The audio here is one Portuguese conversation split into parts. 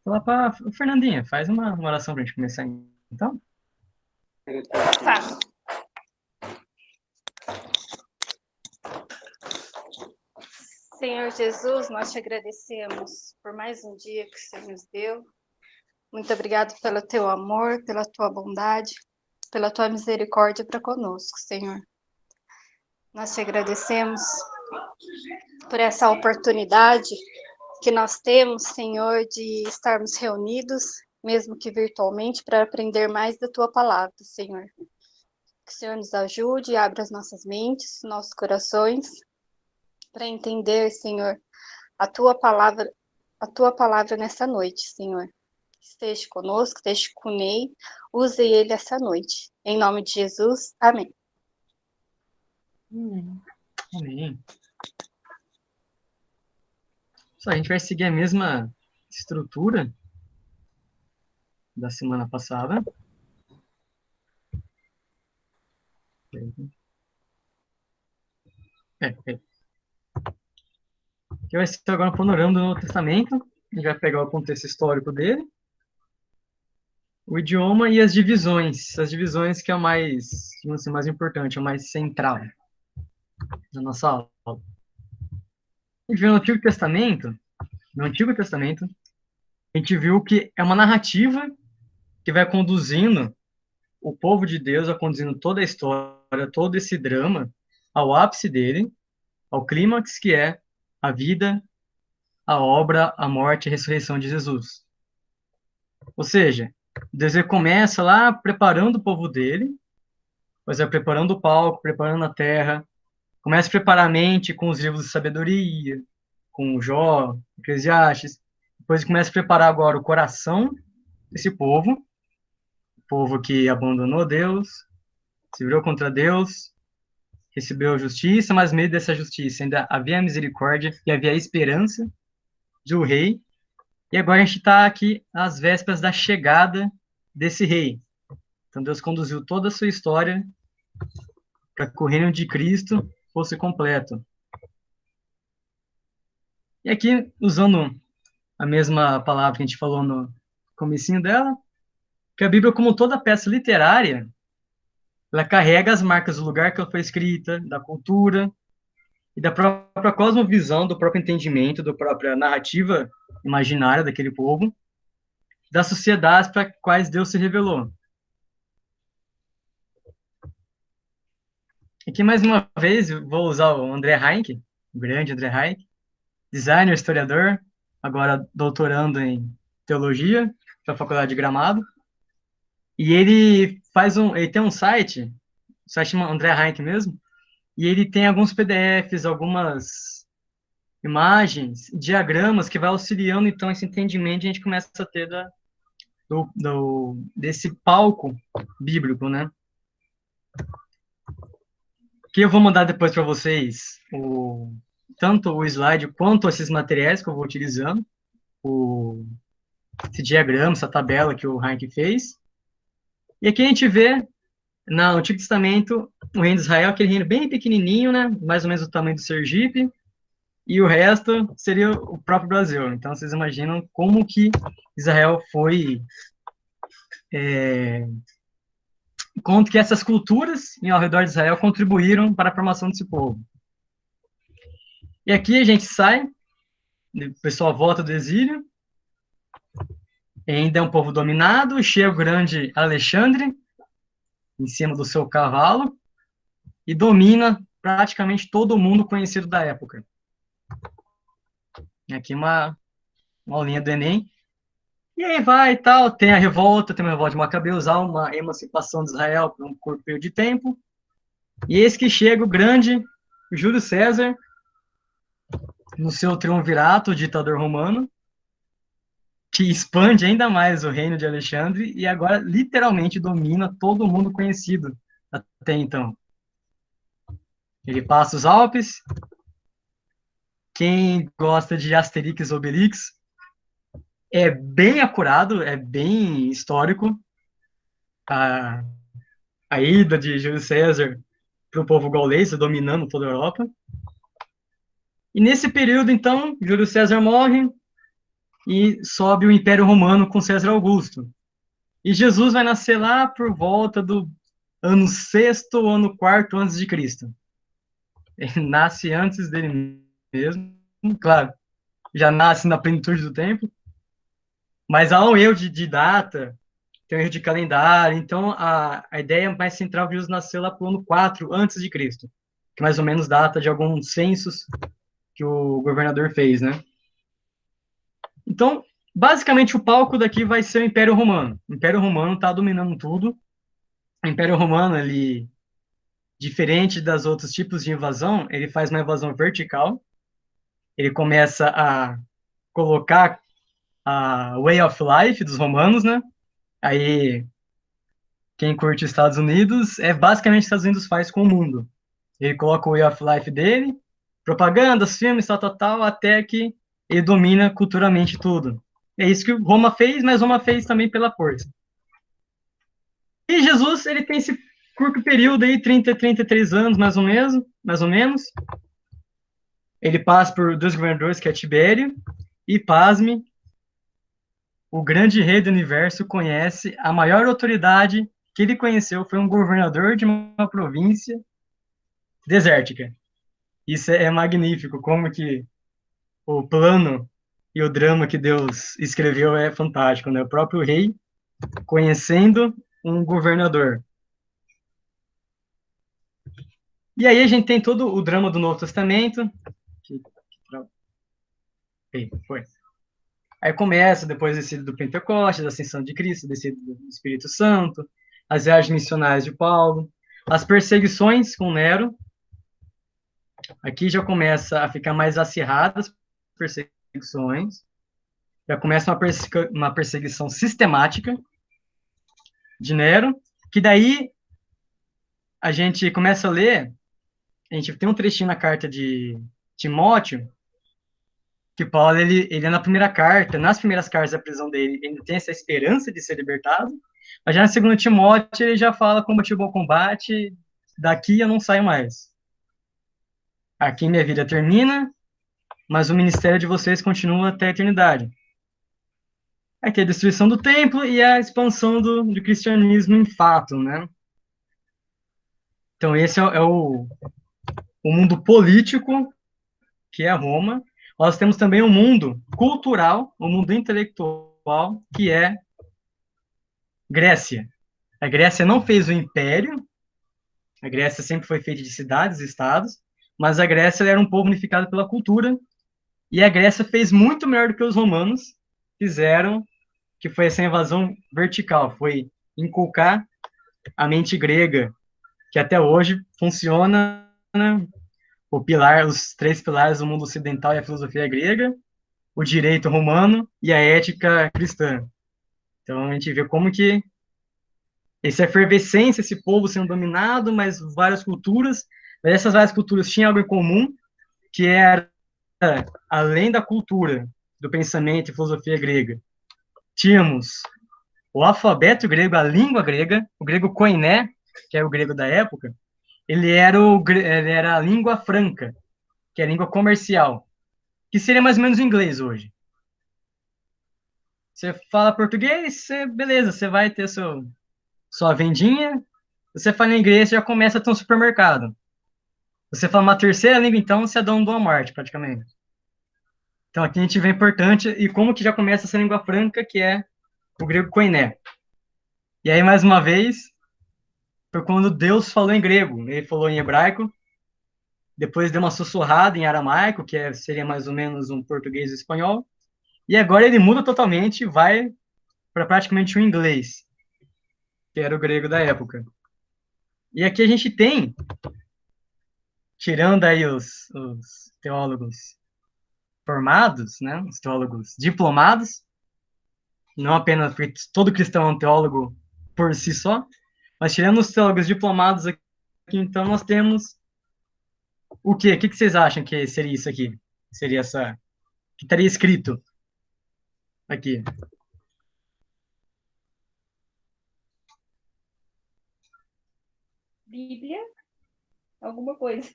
Falar para Fernandinha, faz uma oração para a gente começar então. Tá. Senhor Jesus, nós te agradecemos por mais um dia que o Senhor nos deu. Muito obrigado pelo teu amor, pela tua bondade, pela tua misericórdia para conosco, Senhor. Nós te agradecemos por essa oportunidade que nós temos, Senhor, de estarmos reunidos, mesmo que virtualmente, para aprender mais da tua palavra, Senhor. Que o Senhor nos ajude e abra as nossas mentes, nossos corações, para entender, Senhor, a tua palavra nessa noite, Senhor. Esteja conosco, esteja com o Ney, use ele essa noite. Em nome de Jesus, amém. Amém. Só, a gente vai seguir a mesma estrutura da semana passada. Que vai ser agora um panorama do Novo Testamento. A gente vai pegar o contexto histórico dele, o idioma e as divisões. As divisões que é o mais, vamos dizer, mais importante, é o mais central da nossa aula. A gente viu no Antigo Testamento, a gente viu que é uma narrativa que vai conduzindo o povo de Deus, vai conduzindo toda a história, todo esse drama, ao ápice dele, ao clímax que é a vida, a obra, a morte e a ressurreição de Jesus. Ou seja, Deus começa lá preparando o povo dele, pois é, preparando o palco, preparando a terra, começa a preparar a mente com os livros de sabedoria, com Jó, Eclesiastes, depois começa a preparar agora o coração desse povo, o povo que abandonou Deus, se virou contra Deus, recebeu a justiça, mas no meio dessa justiça ainda havia a misericórdia e havia a esperança de um rei. E agora a gente está aqui às vésperas da chegada desse rei. Então Deus conduziu toda a sua história para que o reino de Cristo fosse completo. E aqui, usando a mesma palavra que a gente falou no comecinho dela, que a Bíblia, como toda peça literária, ela carrega as marcas do lugar que ela foi escrita, da cultura e da própria cosmovisão, do próprio entendimento, da própria narrativa imaginária daquele povo, das sociedades para quais Deus se revelou. Aqui, mais uma vez, eu vou usar o André Heinck, o grande André Heinck, designer, historiador, agora doutorando em teologia pela Faculdade de Gramado. E ele tem um site, o site chama André Heinck mesmo, e ele tem alguns PDFs, algumas imagens, diagramas que vai auxiliando então esse entendimento e a gente começa a ter desse palco bíblico, né? Que eu vou mandar depois para vocês tanto o slide quanto esses materiais que eu vou utilizando, esse diagrama, essa tabela que o Heinck fez. E aqui a gente vê, no Antigo Testamento, o reino de Israel, aquele reino bem pequenininho, né? Mais ou menos o tamanho do Sergipe, e o resto seria o próprio Brasil. Então, vocês imaginam como que Israel foi... quanto que essas culturas ao redor de Israel contribuíram para a formação desse povo. E aqui a gente sai, o pessoal volta do exílio, ainda é um povo dominado, chega o grande Alexandre, em cima do seu cavalo, e domina praticamente todo mundo conhecido da época. Aqui uma aulinha do Enem. E aí vai e tal, tem uma revolta de Macabeus, há uma emancipação de Israel por um curto período de tempo. E eis que chega o grande Júlio César, no seu triunvirato, o ditador romano, que expande ainda mais o reino de Alexandre e agora literalmente domina todo mundo conhecido até então. Ele passa os Alpes. Quem gosta de Asterix e Obelix, é bem acurado, é bem histórico a ida de Júlio César para o povo gaulês, dominando toda a Europa. E nesse período, então, Júlio César morre, e sobe o Império Romano com César Augusto. E Jesus vai nascer lá por volta do ano sexto ou ano quarto antes de Cristo. Ele nasce antes dele mesmo, claro, já nasce na plenitude do tempo, mas há um erro de data, tem um erro de calendário, então a ideia mais central é que Jesus nasceu lá para o ano 4 antes de Cristo, que mais ou menos data de alguns censos que o governador fez, né? Então, basicamente, o palco daqui vai ser o Império Romano. O Império Romano está dominando tudo. O Império Romano, ele, diferente das outros tipos de invasão, ele faz uma invasão vertical. Ele começa a colocar a way of life dos romanos, né? Aí, quem curte Estados Unidos, é basicamente o que os Estados Unidos faz com o mundo. Ele coloca o way of life dele, propagandas, filmes, tal, tal, tal, até que ele domina culturalmente tudo. É isso que Roma fez, mas Roma fez também pela força. E Jesus, ele tem esse curto período aí, 33 anos, mais ou menos. Ele passa por dois governadores, que é Tibério, e pasme, o grande rei do universo conhece a maior autoridade que ele conheceu foi um governador de uma província desértica. Isso é magnífico, como que o plano e o drama que Deus escreveu é fantástico, né? O próprio rei conhecendo um governador. E aí a gente tem todo o drama do Novo Testamento. Foi. Aí começa, depois descido do Pentecostes, da ascensão de Cristo, descido do Espírito Santo, as viagens missionárias de Paulo, as perseguições com Nero. Aqui já começa a ficar mais acirradas perseguições, já começa uma perseguição sistemática de Nero, que daí a gente começa a ler, a gente tem um trechinho na carta de Timóteo, que Paulo, ele é na primeira carta, nas primeiras cartas da prisão dele, ele tem essa esperança de ser libertado, mas já na segunda Timóteo, ele já fala, combati o bom combate, daqui eu não saio mais. Aqui minha vida termina, mas o ministério de vocês continua até a eternidade. Aqui a destruição do templo e a expansão do cristianismo em fato, né? Então esse é o mundo político, que é Roma. Nós temos também um mundo cultural, um mundo intelectual, que é Grécia. A Grécia não fez o império, a Grécia sempre foi feita de cidades e estados, mas a Grécia era um povo unificado pela cultura, e a Grécia fez muito melhor do que os romanos fizeram, que foi essa invasão vertical, foi inculcar a mente grega, que até hoje funciona, né? O pilar, os três pilares do mundo ocidental e a filosofia grega, o direito romano e a ética cristã. Então a gente vê como que essa efervescência, esse povo sendo dominado, mas várias culturas, mas essas várias culturas tinham algo em comum, que era, além da cultura, do pensamento e filosofia grega, tínhamos o alfabeto grego, a língua grega, o grego koiné, que é o grego da época, ele era a língua franca, que é a língua comercial, que seria mais ou menos o inglês hoje. Você fala português, beleza, você vai ter sua vendinha, você fala inglês, já começa a ter um supermercado. Você fala uma terceira língua, então, você é dono do Walmart, praticamente. Então, aqui a gente vê importante e como que já começa essa língua franca, que é o grego koiné. E aí, mais uma vez, foi quando Deus falou em grego. Ele falou em hebraico, depois deu uma sussurrada em aramaico, seria mais ou menos um português e espanhol, e agora ele muda totalmente e vai para praticamente o inglês, que era o grego da época. E aqui a gente tem, tirando aí os teólogos formados, né, os teólogos diplomados, não apenas porque todo cristão é um teólogo por si só, mas tirando os teólogos diplomados aqui, então nós temos o quê? O que vocês acham que seria isso aqui? Seria essa... que estaria escrito aqui? Bíblia, alguma coisa.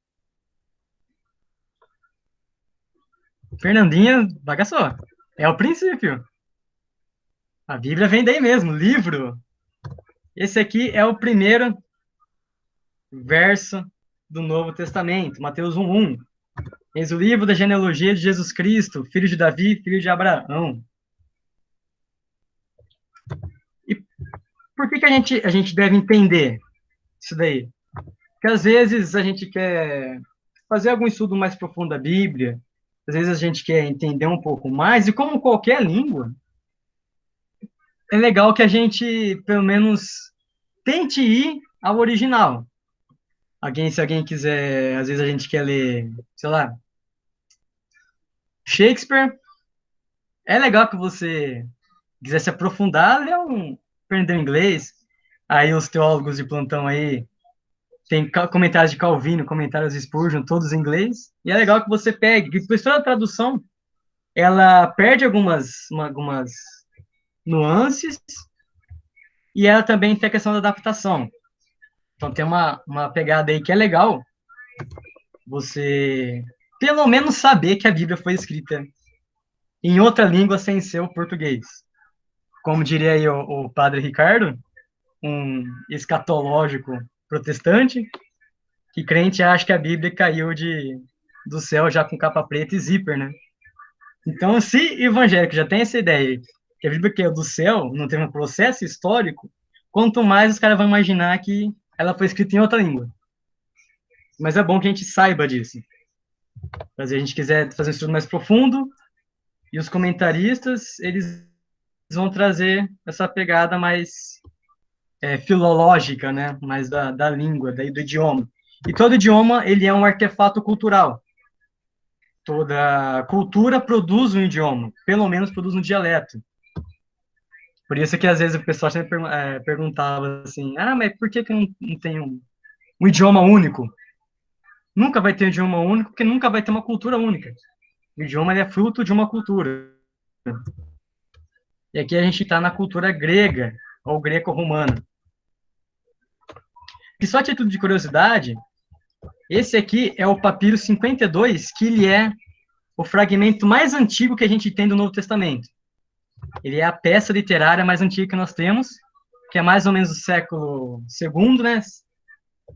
Fernandinha bagaçou. É o princípio. A Bíblia vem daí mesmo, livro. Esse aqui é o primeiro verso do Novo Testamento, Mateus 1:1. Eis o livro da genealogia de Jesus Cristo, filho de Davi, filho de Abraão. E por que a gente deve entender isso daí? Porque às vezes a gente quer fazer algum estudo mais profundo da Bíblia, às vezes a gente quer entender um pouco mais, e como qualquer língua, é legal que a gente, pelo menos, tente ir ao original. Se alguém quiser, às vezes a gente quer ler, sei lá, Shakespeare, é legal que você quiser se aprofundar, ler aprender inglês. Aí os teólogos de plantão aí tem comentários de Calvino, comentários de Spurgeon, todos em inglês. E é legal que você pegue, que depois toda a tradução, ela perde algumas nuances e ela também tem a questão da adaptação. Então tem uma pegada aí que é legal você, pelo menos, saber que a Bíblia foi escrita em outra língua sem ser o português. Como diria aí o padre Ricardo, um escatológico protestante, que crente acha que a Bíblia caiu do céu já com capa preta e zíper, né? Então, se evangélico já tem essa ideia que a Bíblia caiu do céu, não tem um processo histórico, quanto mais os caras vão imaginar que ela foi escrita em outra língua. Mas é bom que a gente saiba disso. Mas se a gente quiser fazer um estudo mais profundo, e os comentaristas, eles vão trazer essa pegada mais filológica, né? Mais da língua, do idioma. E todo idioma, ele é um artefato cultural. Toda cultura produz um idioma, pelo menos produz um dialeto. Por isso que às vezes o pessoal sempre perguntava assim, mas por que não tem um idioma único? Nunca vai ter um idioma único, porque nunca vai ter uma cultura única. O idioma ele é fruto de uma cultura. E aqui a gente está na cultura grega, ou greco-romana. E só a título de curiosidade, esse aqui é o papiro 52, que ele é o fragmento mais antigo que a gente tem do Novo Testamento. Ele é a peça literária mais antiga que nós temos, que é mais ou menos do século II, né?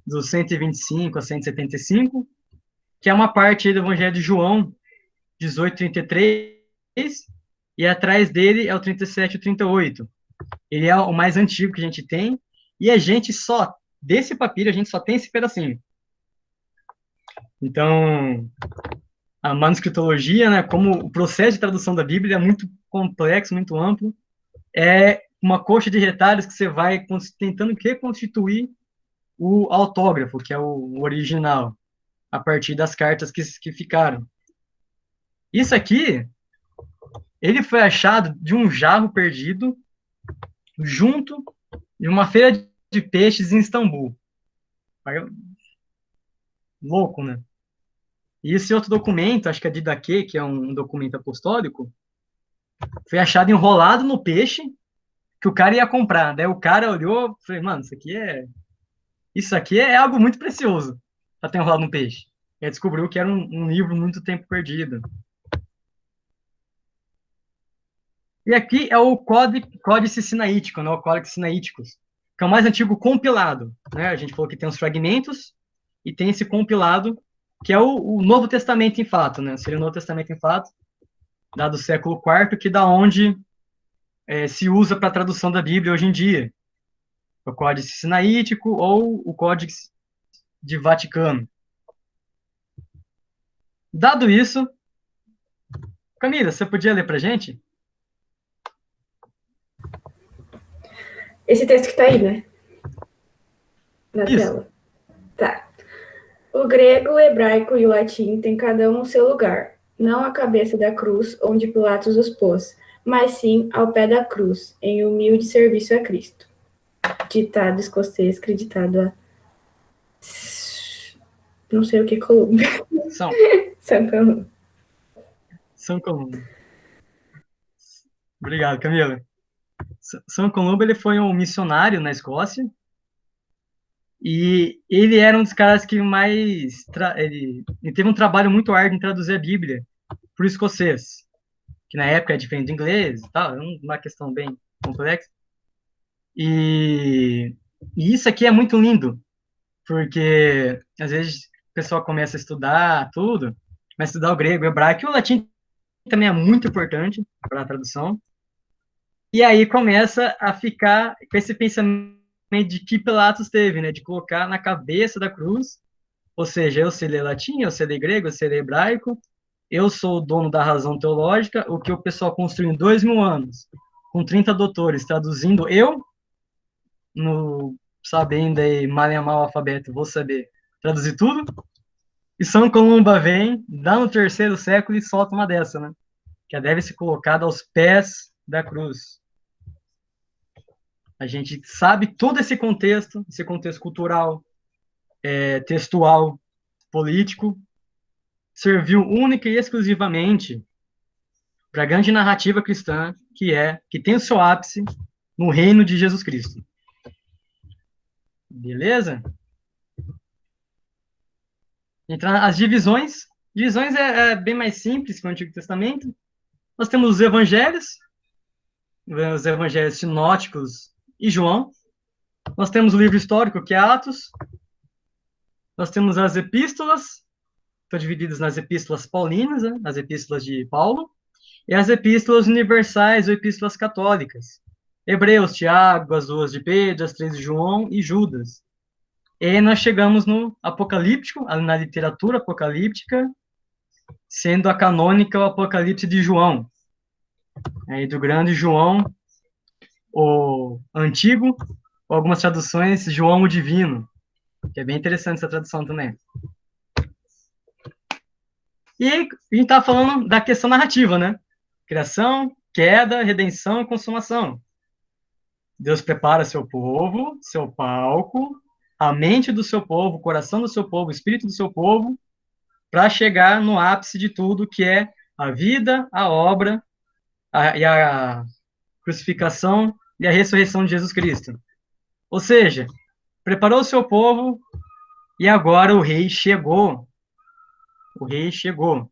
Do 125 a 175, que é uma parte do Evangelho de João, 18:33, e atrás dele é o 37 e o 38. Ele é o mais antigo que a gente tem, e a gente só, desse papiro, a gente só tem esse pedacinho. Então, a manuscritologia, né, como o processo de tradução da Bíblia é muito complexo, muito amplo, é uma coxa de retalhos que você vai tentando reconstituir o autógrafo, que é o original, a partir das cartas que ficaram. Isso aqui, ele foi achado de um jarro perdido junto de uma feira de peixes em Istambul. Louco, né? E esse outro documento, acho que é de Didaquê, que é um documento apostólico, foi achado enrolado no peixe que o cara ia comprar. Daí o cara olhou e falou, mano, isso aqui é algo muito precioso para ter enrolado no peixe. E aí descobriu que era um livro muito tempo perdido. E aqui é o Códice Sinaítico, né, o Códice Sinaíticos, que é o mais antigo compilado. Né? A gente falou que tem os fragmentos e tem esse compilado, que é o Novo Testamento em fato, né? Seria o Novo Testamento em fato, lá do século IV, que da onde se usa para a tradução da Bíblia hoje em dia. O Códice Sinaítico ou o Códice de Vaticano. Dado isso, Camila, você podia ler para a gente? Esse texto que tá aí, né? Na Isso. tela. Tá. O grego, o hebraico e o latim têm cada um o seu lugar, não à cabeça da cruz onde Pilatos os pôs, mas sim ao pé da cruz, em humilde serviço a Cristo. Ditado escocês, acreditado a... não sei o que, Colômbia. São Colombo. São Colombo. Obrigado, Camila. São Colombo, ele foi um missionário na Escócia, e ele era um dos caras que mais... Ele teve um trabalho muito árduo em traduzir a Bíblia para o escocês, que na época é diferente do inglês e tal, é uma questão bem complexa. E isso aqui é muito lindo, porque às vezes o pessoal começa a estudar tudo, mas estudar o grego, o hebraico e o latim também é muito importante para a tradução. E aí começa a ficar com esse pensamento de que Pilatos teve, né, de colocar na cabeça da cruz, ou seja, eu sei ler latim, eu sei ler grego, eu sei ler hebraico, eu sou o dono da razão teológica, o que o pessoal construiu em 2000 anos, com 30 doutores, traduzindo eu, no sabendo aí mal e mal o alfabeto, vou saber traduzir tudo, e São Columba vem, dá no terceiro século e solta uma dessa, né? Que deve ser colocada aos pés da cruz. A gente sabe todo esse contexto cultural, textual, político, serviu única e exclusivamente para a grande narrativa cristã, que tem o seu ápice no reino de Jesus Cristo. Beleza? Então, as divisões é bem mais simples que o Antigo Testamento. Nós temos os evangelhos sinóticos e João. Nós temos o livro histórico, que é Atos. Nós temos as epístolas, estão divididas nas epístolas paulinas, né, as epístolas de Paulo, e as epístolas universais ou epístolas católicas. Hebreus, Tiago, as duas de Pedro, as três de João e Judas. E aí nós chegamos no apocalíptico, na literatura apocalíptica, sendo a canônica o Apocalipse de João. Aí do grande João, o antigo, ou algumas traduções, João o divino, que é bem interessante essa tradução também. E a gente tá falando da questão narrativa, né? Criação, queda, redenção e consumação. Deus prepara seu povo, seu palco, a mente do seu povo, o coração do seu povo, o espírito do seu povo, para chegar no ápice de tudo, que é a vida, a obra e a crucificação e a ressurreição de Jesus Cristo. Ou seja, preparou o seu povo e agora o rei chegou. O rei chegou.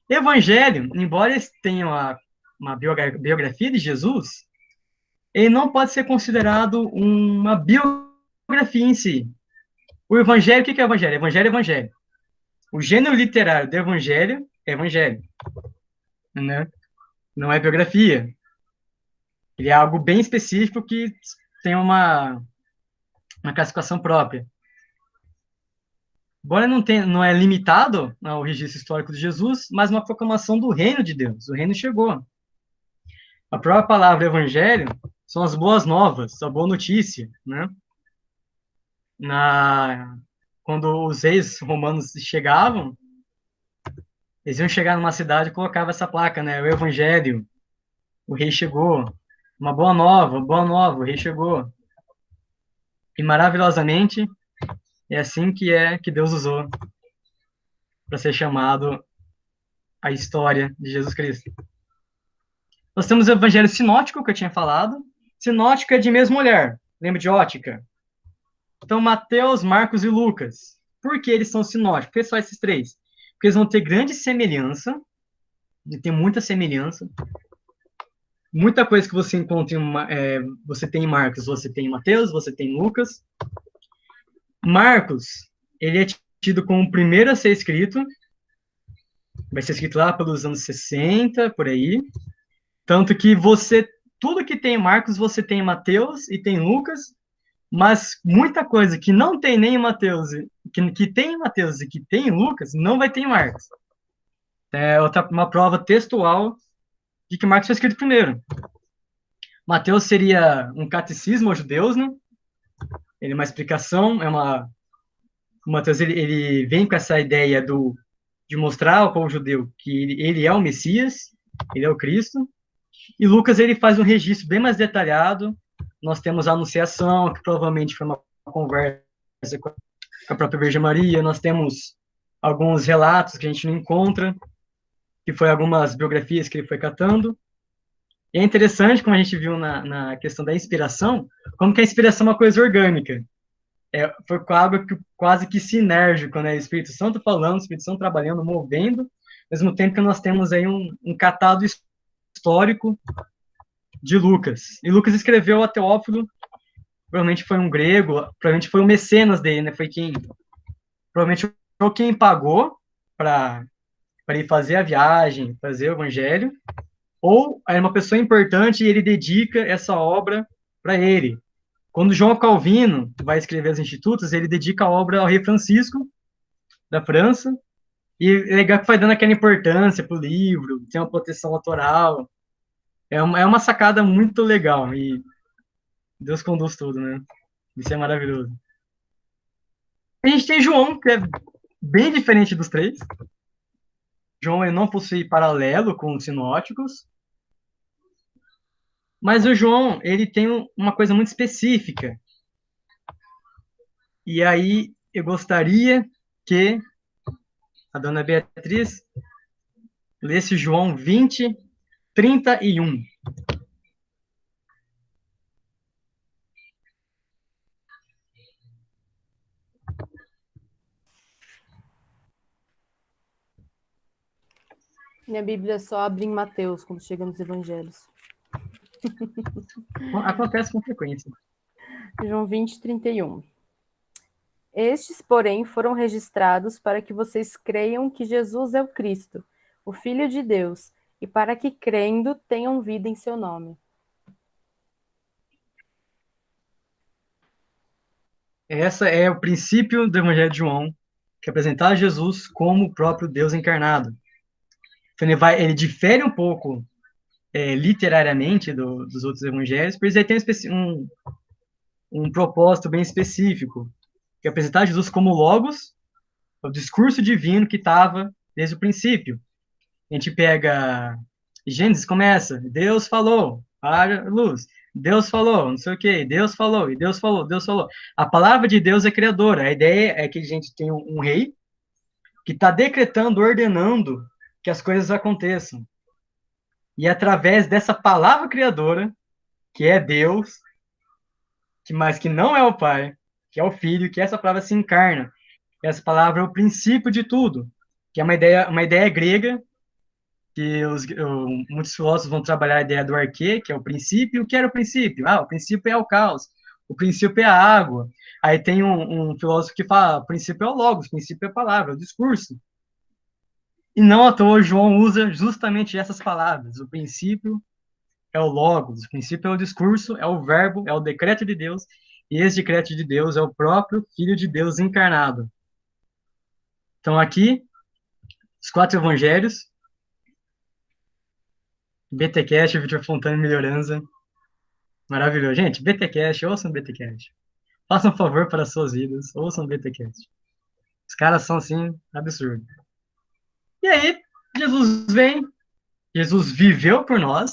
Evangelho, embora tenha uma biografia de Jesus, ele não pode ser considerado uma biografia em si. O evangelho, o que é o evangelho? Evangelho é evangelho. O gênero literário do evangelho é evangelho. Né? Não é biografia. Ele é algo bem específico que tem uma classificação própria. Embora não é limitado ao registro histórico de Jesus, mas uma proclamação do reino de Deus. O reino chegou. A própria palavra evangelho são as boas novas, a boa notícia, né? Quando os reis romanos chegavam, eles iam chegar numa cidade e colocavam essa placa, né? O evangelho, o rei chegou. Uma boa nova, o rei chegou. E maravilhosamente, é assim que Deus usou para ser chamado a história de Jesus Cristo. Nós temos o evangelho sinótico, que eu tinha falado. Sinótico é de mesma mulher. Lembra de ótica? Então, Mateus, Marcos e Lucas. Por que eles são sinóticos? Por que só esses três? Porque eles vão ter grande semelhança. Tem muita semelhança. Muita coisa que você encontra você tem em Marcos, você tem em Mateus, você tem em Lucas. Marcos, ele é tido como o primeiro a ser escrito. Vai ser escrito lá pelos anos 60, por aí. Tanto que tudo que tem em Marcos, você tem em Mateus e tem em Lucas, mas muita coisa que não tem nem em Mateus, que tem em Mateus e que tem em Lucas, não vai ter em Marcos. É uma prova textual de que Marcos foi escrito primeiro. Mateus seria um catecismo aos judeus, né? Ele é uma explicação, o Mateus ele vem com essa ideia de mostrar ao povo judeu que ele é o Messias, ele é o Cristo. E Lucas ele faz um registro bem mais detalhado. Nós temos a Anunciação, que provavelmente foi uma conversa com a própria Virgem Maria. Nós temos alguns relatos que a gente não encontra, que foi algumas biografias que ele foi catando. E é interessante, como a gente viu na questão da inspiração, como que a inspiração é uma coisa orgânica. Foi algo quase que sinérgico, né? O Espírito Santo falando, o Espírito Santo trabalhando, movendo, ao mesmo tempo que nós temos aí um catado histórico de Lucas. E Lucas escreveu a Teófilo, provavelmente foi um grego, provavelmente foi o mecenas dele, né? Foi quem, provavelmente foi quem pagou para ir fazer a viagem, fazer o evangelho, ou é uma pessoa importante e ele dedica essa obra para ele. Quando João Calvino vai escrever os Institutos, ele dedica a obra ao rei Francisco, da França, e é legal que vai dando aquela importância para o livro, tem uma proteção autoral. É uma sacada muito legal, e Deus conduz tudo, né? Isso é maravilhoso. A gente tem João, que é bem diferente dos três. João ele não possui paralelo com os sinóticos, mas o João ele tem uma coisa muito específica. E aí eu gostaria que a dona Beatriz lesse João 20, 31. Minha Bíblia só abre em Mateus, quando chega nos evangelhos. Acontece com frequência. João 20, 31. Estes, porém, foram registrados para que vocês creiam que Jesus é o Cristo, o Filho de Deus, e para que, crendo, tenham vida em seu nome. Essa é o princípio do Evangelho de João, que é apresentar Jesus como o próprio Deus encarnado. Então ele difere um pouco literariamente dos outros evangelhos, por isso ele tem um propósito bem específico, que é apresentar Jesus como Logos, o discurso divino que estava desde o princípio. A gente pega Gênesis, começa, Deus falou, para luz, Deus falou, não sei o que, Deus falou, e Deus falou, Deus falou. A palavra de Deus é criadora, a ideia é que a gente tem um rei que está decretando, ordenando que as coisas aconteçam. E através dessa palavra criadora, que é Deus, mas que não é o Pai, que é o Filho, que essa palavra se encarna. Essa palavra é o princípio de tudo, que é uma ideia grega, que muitos filósofos vão trabalhar a ideia do arquê, que é o princípio. O que era o princípio? O princípio é o caos, o princípio é a água. Aí tem um filósofo que fala, o princípio é o logos, o princípio é a palavra, é o discurso. E não à toa João usa justamente essas palavras. O princípio é o logos, o princípio é o discurso, é o verbo, é o decreto de Deus, e esse decreto de Deus é o próprio Filho de Deus encarnado. Então aqui, os 4 evangelhos, BTcast, Vitor Fontana e Melhorança, maravilhoso. Gente, BTcast, ouçam BTcast. Façam um favor para as suas vidas, ouçam BTcast. Os caras são, assim, absurdos. E aí, Jesus vem, Jesus viveu por nós,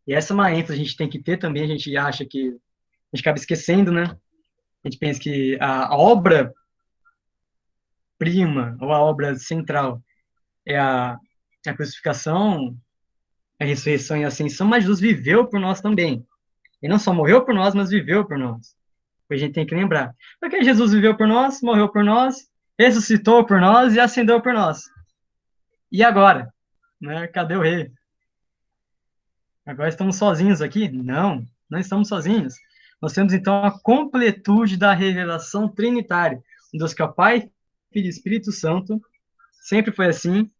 e essa é uma ênfase a gente tem que ter também, a gente acha que, a gente acaba esquecendo, né? A gente pensa que a obra prima, ou a obra central, é a crucificação, a ressurreição e a ascensão, mas Jesus viveu por nós também. Ele não só morreu por nós, mas viveu por nós. A gente tem que lembrar. Porque Jesus viveu por nós, morreu por nós, ressuscitou por nós e ascendeu por nós. E agora? Né? Cadê o rei? Agora estamos sozinhos aqui? Não, não estamos sozinhos. Nós temos, então, a completude da revelação trinitária. Um Deus que é o Pai, Filho e Espírito Santo. Sempre foi assim.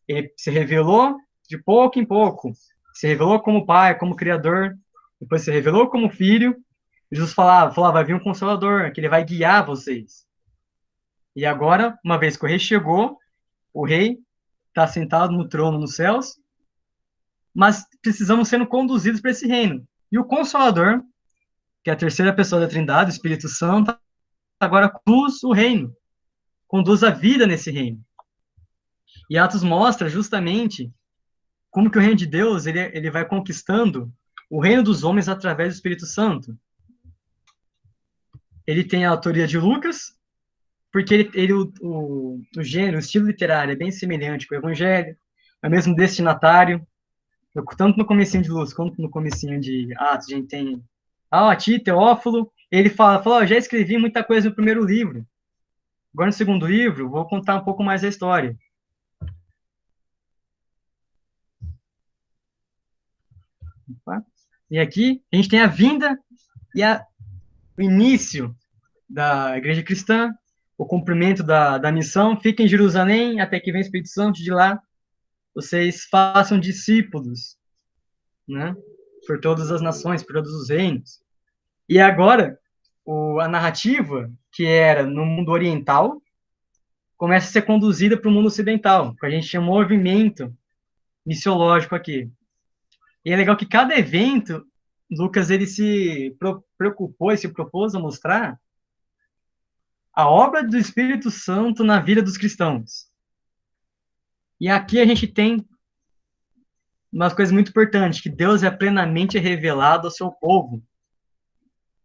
Ele se revelou de pouco em pouco. Se revelou como Pai, como Criador. Depois se revelou como Filho. Jesus falava, vai vir um Consolador, que ele vai guiar vocês. E agora, uma vez que o rei chegou, o rei está sentado no trono nos céus, mas precisamos ser conduzidos para esse reino. E o Consolador, que é a terceira pessoa da Trindade, o Espírito Santo, agora conduz o reino, conduz a vida nesse reino. E Atos mostra justamente como que o reino de Deus ele vai conquistando o reino dos homens através do Espírito Santo. Ele tem a autoria de Lucas, porque o gênero, o estilo literário é bem semelhante com o Evangelho, é o mesmo destinatário. Tanto no comecinho de Luz quanto no comecinho de Atos, a gente tem a ti, Teófilo, ele fala, já escrevi muita coisa no primeiro livro. Agora no segundo livro, vou contar um pouco mais a história. Tá? E aqui a gente tem a vinda e o início da igreja cristã, o cumprimento da missão. Fiquem em Jerusalém até que venha o Espírito Santo. De lá vocês façam discípulos, né? Por todas as nações, por todos os reinos. E agora, a narrativa, que era no mundo oriental, começa a ser conduzida para o mundo ocidental, que a gente chama de movimento missiológico aqui. E é legal que cada evento, Lucas, ele se preocupou e se propôs a mostrar a obra do Espírito Santo na vida dos cristãos. E aqui a gente tem umas coisas muito importantes, que Deus é plenamente revelado ao seu povo.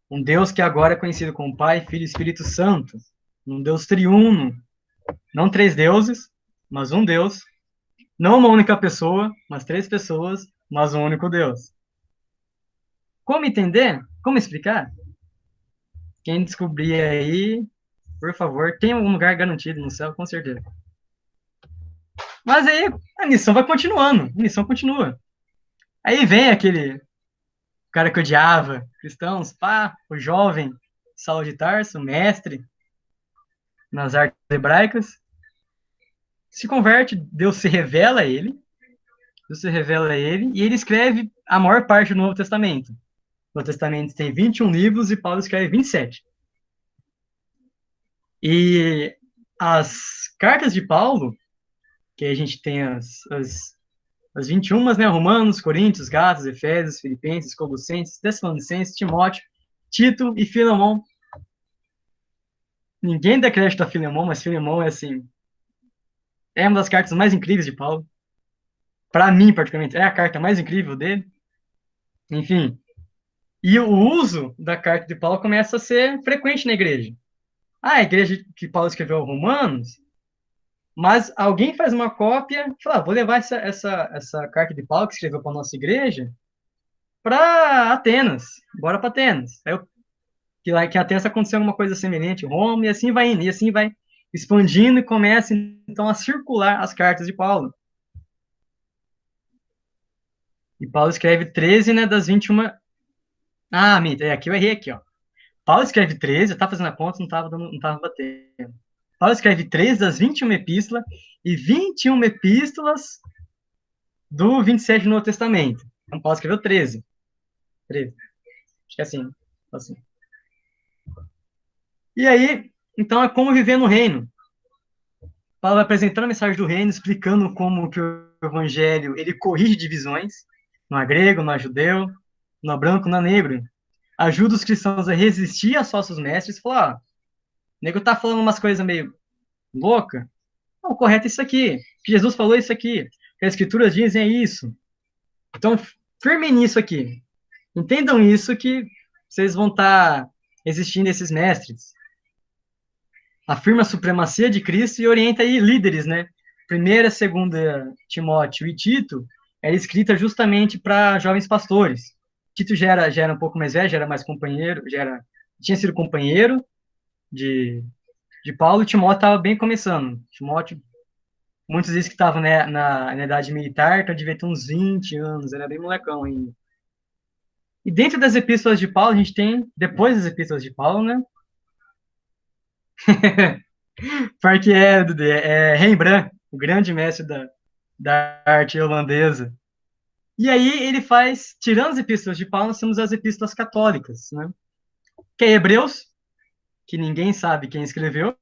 Um Deus que agora é conhecido como Pai, Filho e Espírito Santo. Um Deus triuno. Não três deuses, mas um Deus. Não uma única pessoa, mas três pessoas, mas um único Deus. Como entender? Como explicar? Quem descobrir aí, por favor, tem um lugar garantido no céu, com certeza. Mas aí a missão vai continuando, a missão continua. Aí vem aquele cara que odiava cristãos, o jovem Saulo de Tarso, mestre nas artes hebraicas, se converte, Deus se revela a ele, e ele escreve a maior parte do Novo Testamento. O Novo Testamento tem 21 livros e Paulo escreve 27. E as cartas de Paulo, que a gente tem as 21, né? Romanos, Coríntios, Gálatas, Efésios, Filipenses, Colossenses, Tessalonicenses, Timóteo, Tito e Filemão. Ninguém dá crédito a Filemão, mas Filemão é assim, é uma das cartas mais incríveis de Paulo. Para mim, particularmente, é a carta mais incrível dele. Enfim. E o uso da carta de Paulo começa a ser frequente na igreja. A igreja que Paulo escreveu aos Romanos, mas alguém faz uma cópia e fala, vou levar essa carta de Paulo que escreveu para a nossa igreja para Atenas. Bora para Atenas. Aí que Atenas aconteceu alguma coisa semelhante, Roma, e assim vai indo, e assim vai expandindo e começa, então, a circular as cartas de Paulo. E Paulo escreve 13, né, das 21... aqui eu errei aqui, ó. Paulo escreve 13, eu estava fazendo a conta, não estava batendo. Paulo escreve 13 das 21 epístolas e 21 epístolas do 27 do Novo Testamento. Então, Paulo escreveu 13. 13. Acho que é assim. E aí, então, é como viver no reino. Paulo vai apresentando a mensagem do reino, explicando como que o evangelho, ele corrige divisões, não há grego, não há judeu, não há branco, não há negro. Ajuda os cristãos a resistir a sócios mestres e falar, o nego tá falando umas coisas meio louca. Não, o correto é isso aqui. O que Jesus falou é isso aqui. O que as escrituras dizem é isso. Então, firmem nisso aqui. Entendam isso que vocês vão estar existindo esses mestres. Afirma a supremacia de Cristo e orienta aí líderes, né? 1ª, 2ª Timóteo e Tito era escrita justamente para jovens pastores. Tito já era um pouco mais velho, já era mais companheiro, tinha sido companheiro de Paulo, e Timóteo estava bem começando. Timóteo, muitos dizem que estava, né, na idade militar, então devia ter uns 20 anos, era bem molecão ainda. E dentro das epístolas de Paulo, a gente tem, depois das epístolas de Paulo, né? Porque é Rembrandt, o grande mestre da arte holandesa. E aí ele faz, tirando as epístolas de Paulo, nós temos as epístolas católicas, né? Que é Hebreus, que ninguém sabe quem escreveu.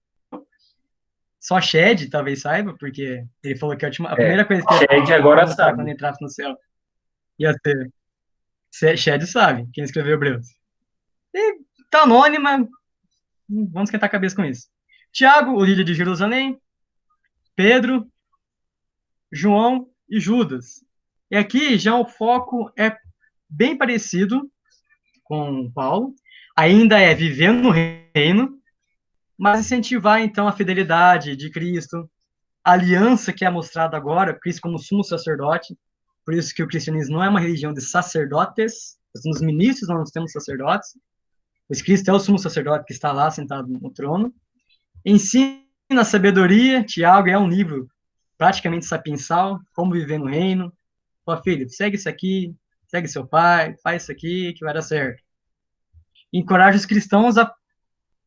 Só Shed talvez saiba, porque ele falou que a primeira coisa que Shed agora sabe. Quando entrasse no céu ia ser. Shed sabe quem escreveu Hebreus. E tá anônima, vamos esquentar a cabeça com isso. Tiago, o líder de Jerusalém, Pedro, João e Judas. E aqui já o foco é bem parecido com Paulo, ainda é viver no reino, mas incentivar então a fidelidade de Cristo, a aliança que é mostrada agora, Cristo como sumo sacerdote, por isso que o cristianismo não é uma religião de sacerdotes, nós temos ministros, nós temos sacerdotes, pois Cristo é o sumo sacerdote que está lá sentado no trono. Ensina a sabedoria, Tiago é um livro praticamente sapiensal, como viver no reino. Fala, filho, segue isso aqui, segue seu pai, faz isso aqui que vai dar certo. E encoraja os cristãos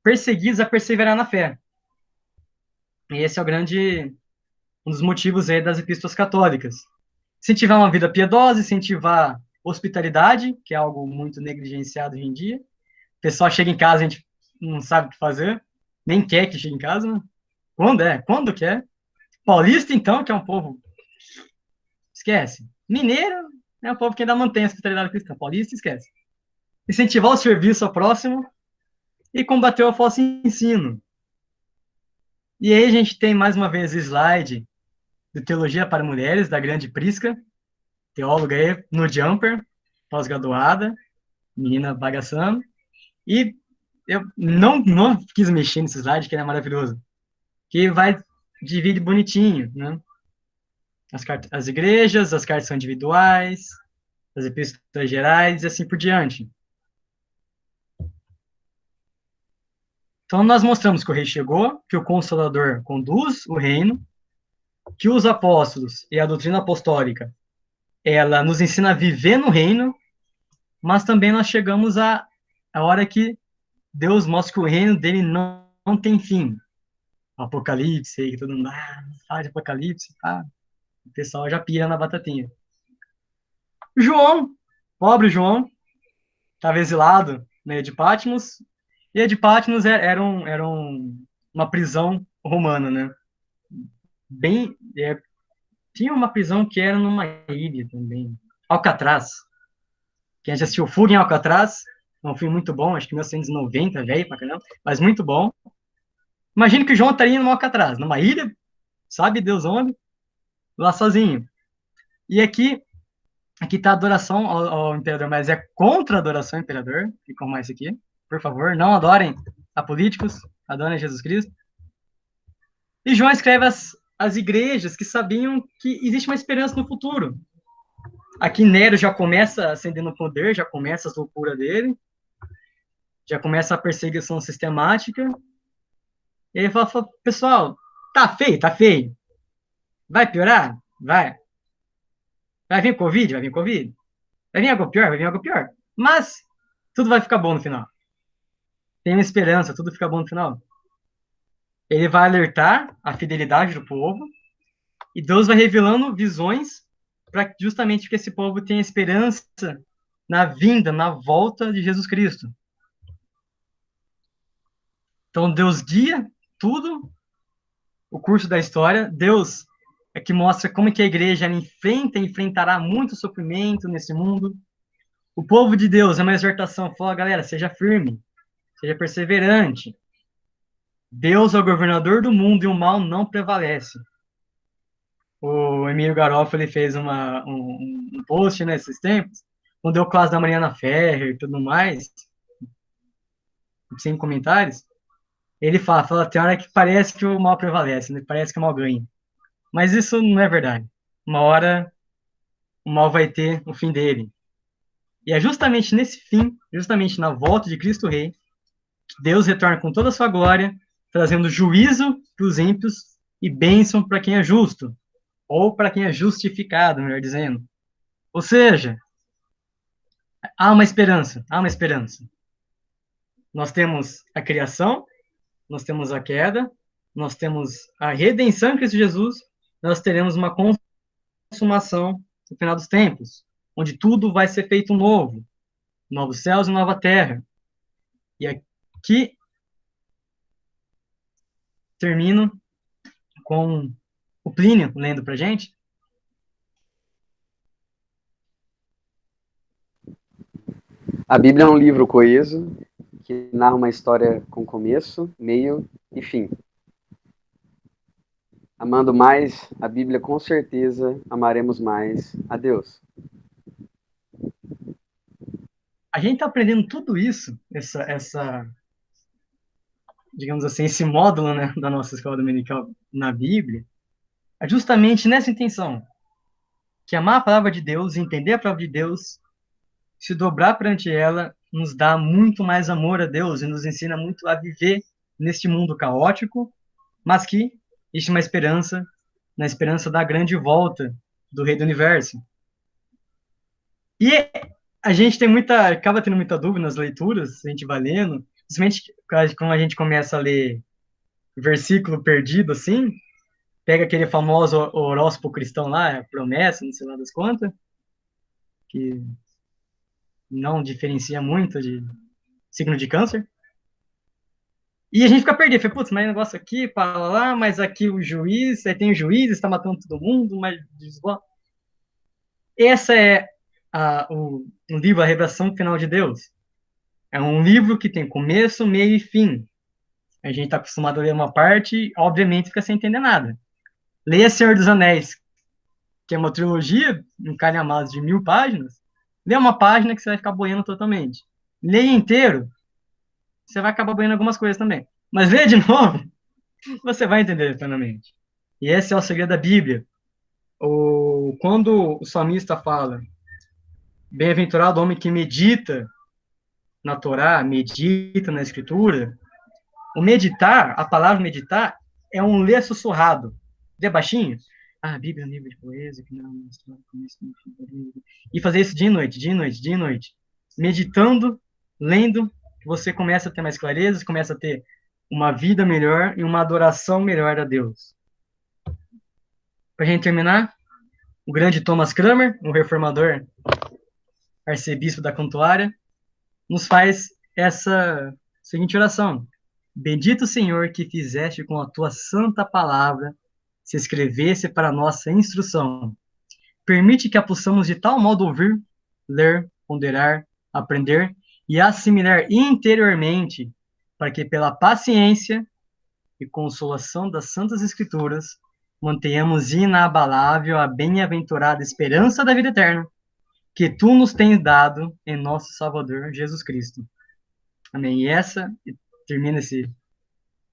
perseguidos a perseverar na fé. E esse é um dos motivos aí das epístolas católicas. Incentivar uma vida piedosa, incentivar hospitalidade, que é algo muito negligenciado hoje em dia. O pessoal chega em casa, a gente não sabe o que fazer, nem quer que chegue em casa, né? Quando quer. Paulista, então, que é um povo... Esquece. Mineiro é um povo que ainda mantém a hospitalidade cristã. Paulista, esquece. Incentivar o serviço ao próximo e combater o falso ensino. E aí a gente tem mais uma vez o slide de Teologia para Mulheres, da grande Prisca, teóloga aí no Jumper, pós-graduada, menina bagaçando. E eu não quis mexer nesse slide, que ele é maravilhoso. Que vai, divide bonitinho, né? As igrejas, as cartas são individuais, as epístolas gerais e assim por diante. Então, nós mostramos que o rei chegou, que o Consolador conduz o reino, que os apóstolos e a doutrina apostólica, ela nos ensina a viver no reino, mas também nós chegamos a hora que Deus mostra que o reino dele não tem fim. O Apocalipse, aí, que todo mundo fala de Apocalipse, o pessoal já pira na batatinha. João, pobre João, estava exilado na ilha de Patmos, e a de Patmos uma prisão romana, né? Tinha uma prisão que era numa ilha também, Alcatraz. Quem já assistiu Fuga em Alcatraz, é um filme muito bom, acho que 1990, velho pra caramba, mas muito bom. Imagina que o João estaria numa Alcatraz, numa ilha, sabe Deus onde, lá sozinho. E aqui tá a adoração ao imperador, mas é contra a adoração ao imperador, e como mais aqui, por favor, não adorem a políticos, adorem Jesus Cristo. E João escreve as igrejas que sabiam que existe uma esperança no futuro. Aqui Nero já começa ascendendo o poder, já começa as loucuras dele, já começa a perseguição sistemática. E ele fala, pessoal, tá feio, tá feio. Vai piorar? Vai. Vai vir Covid? Vai vir Covid. Vai vir algo pior? Vai vir algo pior. Mas tudo vai ficar bom no final. Tem uma esperança, tudo fica bom no final. Ele vai alertar a fidelidade do povo e Deus vai revelando visões para justamente que esse povo tenha esperança na vinda, na volta de Jesus Cristo. Então Deus guia tudo, o curso da história. Deus é que mostra como que a igreja enfrentará muito sofrimento nesse mundo. O povo de Deus é uma exortação, fala, galera, seja firme, seja perseverante. Deus é o governador do mundo e o mal não prevalece. O Emílio Garofalo, ele fez um post nesses tempos, quando deu classe da Mariana Ferrer e tudo mais, sem comentários, ele fala, tem hora que parece que o mal prevalece, né? Parece que o mal ganha. Mas isso não é verdade. Uma hora o mal vai ter o fim dele. E é justamente nesse fim, justamente na volta de Cristo Rei, que Deus retorna com toda a sua glória, trazendo juízo para os ímpios e bênção para quem é justo, ou para quem é justificado, melhor dizendo. Ou seja, há uma esperança, há uma esperança. Nós temos a criação, nós temos a queda, nós temos a redenção em Cristo Jesus, nós teremos uma consumação no final dos tempos, onde tudo vai ser feito novo, novos céus e nova terra. E aqui termino com o Plínio lendo para a gente. A Bíblia é um livro coeso que narra uma história com começo, meio e fim. Amando mais a Bíblia, com certeza amaremos mais a Deus. A gente está aprendendo tudo isso, digamos assim, esse módulo, né, da nossa escola dominical na Bíblia, é justamente nessa intenção, que amar a palavra de Deus, entender a palavra de Deus, se dobrar perante ela, nos dá muito mais amor a Deus e nos ensina muito a viver neste mundo caótico, mas que existe uma esperança, na esperança da grande volta do Rei do Universo. E a gente acaba tendo muita dúvida nas leituras, a gente vai lendo, principalmente quando a gente começa a ler versículo perdido, assim, pega aquele famoso horóscopo cristão lá, a promessa, não sei lá das quantas, que não diferencia muito de signo de câncer. E a gente fica perdido, fala, putz, mas negócio aqui, fala lá, mas aqui o juiz, aí tem o juiz, está matando todo mundo, mas... Essa é o livro A Revelação Final de Deus. É um livro que tem começo, meio e fim. A gente está acostumado a ler uma parte, obviamente fica sem entender nada. Leia Senhor dos Anéis, que é uma trilogia, um calhamaço de 1000 páginas. Lê uma página que você vai ficar boiando totalmente. Leia inteiro, você vai acabar boiando algumas coisas também. Mas lê de novo, você vai entender plenamente. E esse é o segredo da Bíblia. Quando o salmista fala, bem-aventurado o homem que medita na Torá, medita na Escritura, o meditar, a palavra meditar, é um ler sussurrado. Lê baixinho? A Bíblia é um livro de poesia, que não... E fazer isso dia e noite, dia e noite, dia e noite. Meditando, lendo, você começa a ter mais clareza, começa a ter uma vida melhor e uma adoração melhor a Deus. Para a gente terminar, o grande Thomas Cranmer, um reformador, arcebispo da Cantuária, nos faz essa seguinte oração. Bendito Senhor que fizeste com a tua santa palavra se escrevesse para nossa instrução. Permite que a possamos de tal modo ouvir, ler, ponderar, aprender e assimilar interiormente, para que pela paciência e consolação das santas escrituras mantenhamos inabalável a bem-aventurada esperança da vida eterna, que tu nos tens dado em nosso Salvador Jesus Cristo. Amém. E termina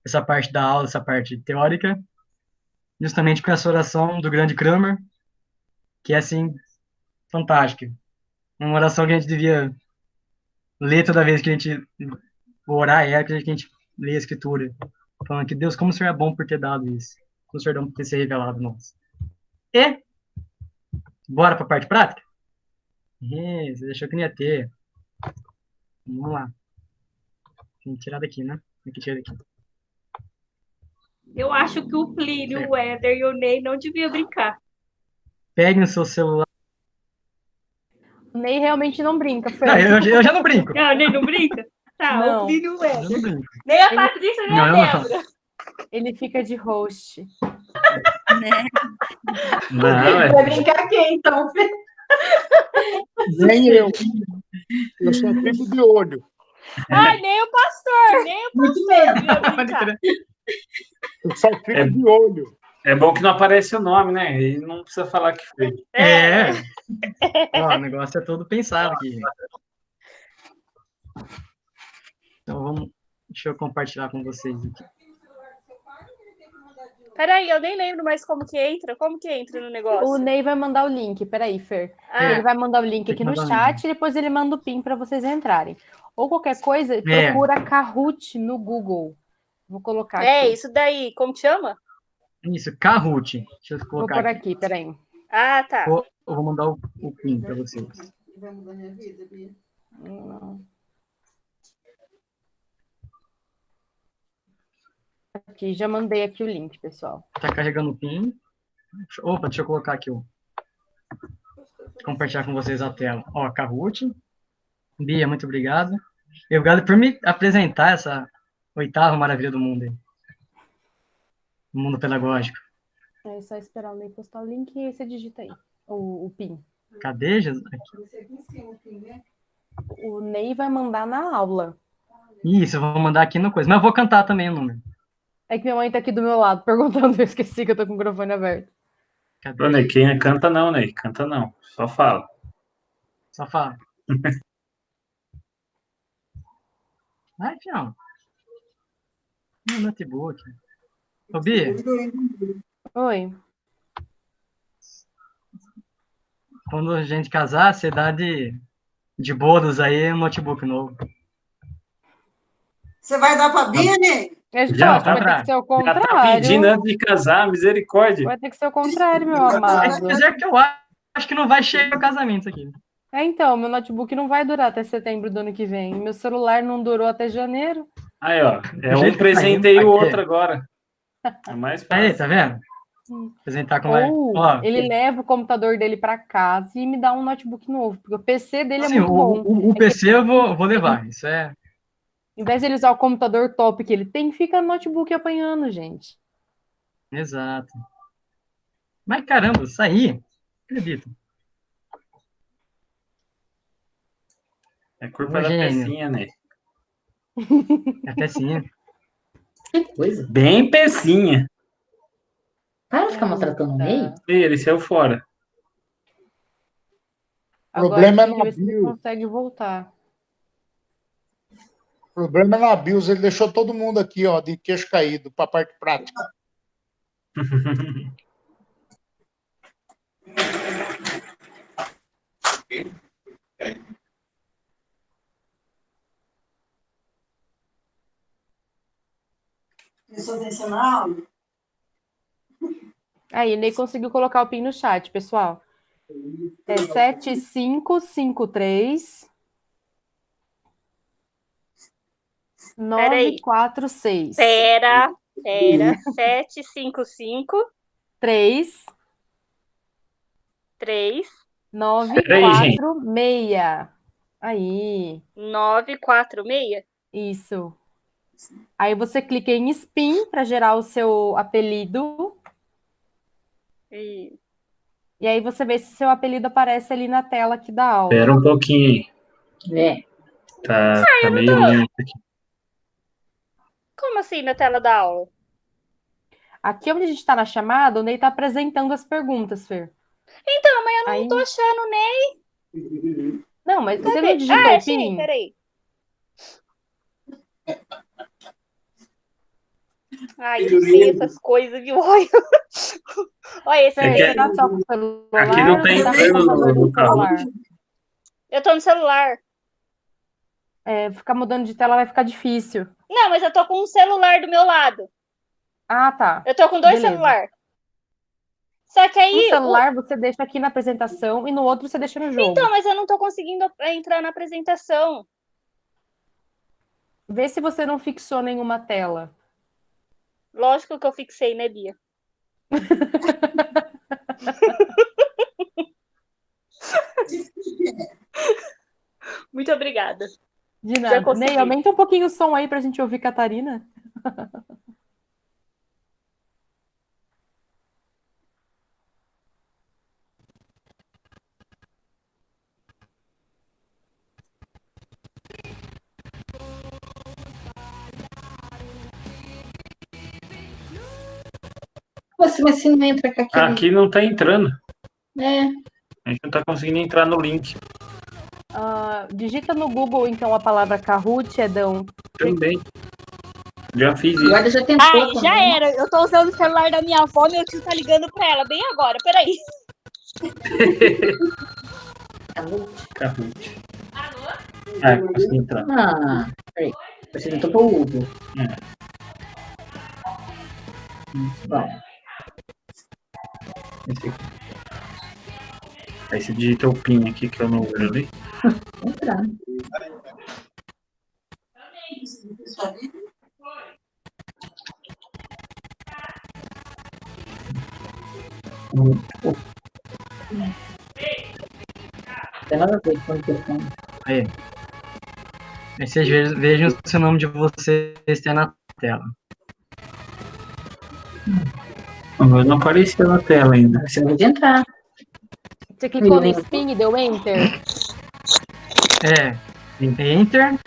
essa parte da aula, essa parte teórica, justamente com essa oração do grande Cranmer, que é, assim, fantástica. Uma oração que a gente devia ler toda vez que a gente orar, que a gente lê a Escritura, falando que Deus, como o Senhor é bom por ter dado isso, como o Senhor é bom por ter se revelado a nós. E, bora para a parte prática? Você achou que não ia ter. Vamos lá. Tem que tirar daqui, né? Tem que tirar daqui. Eu acho que o Plínio, o Éder e o Ney não deviam brincar. Pegue no seu celular. O Ney realmente não brinca, Fer. Não, eu já não brinco. Não, o Ney não brinca? Tá, Não. o Plínio e o Eu já não Éder. brinco. Nem a Patrícia, nem a Débora. Ele fica de host. Não, Vai brincar quem, então, Fê? Nem eu. Eu só fico de olho. Ai, nem o pastor, nem o Muito medo. pastor devia brincar. Eu só fico de olho. é bom que não aparece o nome, né? E não precisa falar que foi. Ó, o negócio é todo pensado aqui, gente. Então, deixa eu compartilhar com vocês aqui. Peraí, eu nem lembro mais como que entra. Como que entra no negócio? O Ney vai mandar o link. Peraí, Fer. Ele vai mandar o link aqui no chat e depois ele manda o PIN para vocês entrarem. Ou qualquer coisa, procura Kahoot no Google. Vou colocar aqui. Isso daí. Como que chama? Isso, Kahoot. Deixa eu Vou colocar por aqui, peraí. Ah, tá. Eu vou mandar o PIN para vocês. Vai mudar minha vida, Bia? Não. Aqui, já mandei aqui o link, pessoal. Tá carregando o PIN. Opa, deixa eu colocar aqui compartilhar com vocês a tela. Ó, Kahoot. Bia, muito obrigado. E obrigado por me apresentar essa 8ª maravilha do mundo aí. O mundo pedagógico. É só esperar o Ney postar o link e você digita aí. O PIN. Cadê, Jesus? Aqui. O Ney vai mandar na aula. Isso, eu vou mandar aqui no coisa. Mas eu vou cantar também o número. É que minha mãe tá aqui do meu lado perguntando, eu esqueci que eu tô com o microfone aberto. Cadê? Ô, Ney, quem canta não, Ney. Canta não. Só fala. Só fala. Vai, fião. Meu notebook. Ô, Bia, Oi. quando a gente casar, você dá de bônus aí um notebook novo. Você vai dar pra Bia, né? Já, Vai ter que ser o Já tá contrário. pedindo antes de casar, misericórdia. Vai ter que ser o contrário, meu amado. Apesar que eu acho que não vai chegar o casamento aqui. Então, meu notebook não vai durar até setembro do ano que vem. Meu celular não durou até janeiro. Aí, ó. É Do um jeito que tá presentei indo, o aqui. outro agora. É mais Aí, fácil. tá vendo? Apresentar como é. Ou Ó, ele leva o computador dele para casa e me dá um notebook novo, porque o PC dele é assim, muito bom. o PC eu vou levar. Isso é. Em vez de ele usar o computador top que ele tem, fica no notebook apanhando, gente. Exato. Mas caramba, saí. Acredito. É culpa Ô, da gênio. pecinha, né? Até sim. Que coisa. Bem pecinha. Para de ficar maltratando o Ney. E ele saiu fora. Agora Problema é tem que na ver se ele BIOS. consegue voltar. O problema é na BIOS. Ele deixou todo mundo aqui, ó, de queixo caído, para a parte prática. Prestou atenção na aula? Aí, Ney conseguiu colocar o PIN no chat, pessoal. É 7553 Peraí. 946 Pera. 755 3 3 Peraí, gente. 946. Aí, 946. isso. Aí você clica em spin para gerar o seu apelido. E E aí você vê se seu apelido aparece ali na tela aqui da aula. Espera um pouquinho. É. Tá meio lento aqui. como assim na tela da aula? Aqui onde a gente está na chamada, o Ney está apresentando as perguntas, Fer. Então, mas eu não Aí... tô achando nem. Não, mas você Cadê? não digitou o sim, PIN? peraí. Ai, eu não sei essas coisas, viu? Olha esse Fer, que- você tá só com o celular Aqui não ou tem você tá com o tela computador no no celular? Eu tô no celular. É, ficar mudando de tela vai ficar difícil. Não, mas eu tô com um celular do meu lado. Ah, tá. Eu tô com dois Beleza. celulares. Só que aí. Um celular você deixa aqui na apresentação e no outro você deixa no jogo. Então, mas eu não tô conseguindo entrar na apresentação. Vê se você não fixou nenhuma tela. Lógico que eu fixei, né, Bia? Muito obrigada. De Já nada. consegui. Ney, aumenta um pouquinho o som aí pra gente ouvir Catarina. Nossa, mas se não entra com aquele... Aqui não tá entrando. É. A gente não tá conseguindo entrar no link. Digita no Google, então, a palavra Kahoot, Edão. Também. Já fiz O isso. Guarda já tentou Ai, já também. era. Eu tô usando o celular da minha avó e meu tio tá ligando pra ela bem agora. Peraí. Kahoot. Ah, consegui entrar. Ah, peraí. Você tentou pro Google. Bom, Esse aqui. Aí você digita o PIN aqui, que é o número ali. entrar. Tem nada a ver com o telefone. Aí. Aí vocês vejam se o nome de vocês está na tela. O meu não apareceu na tela ainda. Você não pode entrar. Você clicou no spin e deu Enter? É. Enter.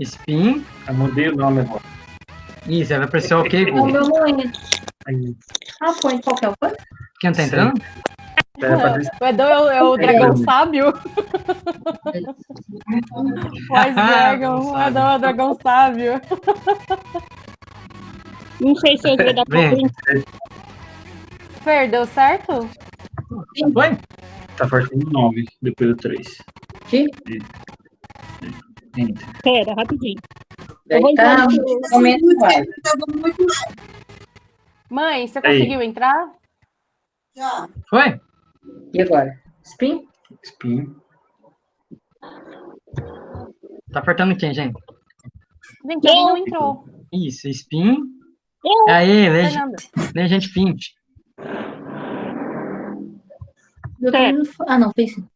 Spin. Eu mudei o nome agora. Isso, aí vai aparecer o OK O Google. meu não entra. Aí. Ah, foi. Qual que é o foi? Quem não tá entrando? Espera pra ver se- O Edão é o dragão sábio? O Iceberg, o Edão é o dragão sábio. Não sei se eu vou dar pra Vem. Fer, deu certo? Foi? Tá partindo 9, depois do 3. Aqui? Entra. Pera, rapidinho. Daí tá no momento igual. Mãe, você Aí. conseguiu entrar? Já. Foi? E agora? Spin? Espinho. Tá apertando quem, gente? Gente, alguém não entrou. Isso, Spin. Aí, Fernanda. Legend Pint. Eu também não... Ah, não, fez sim.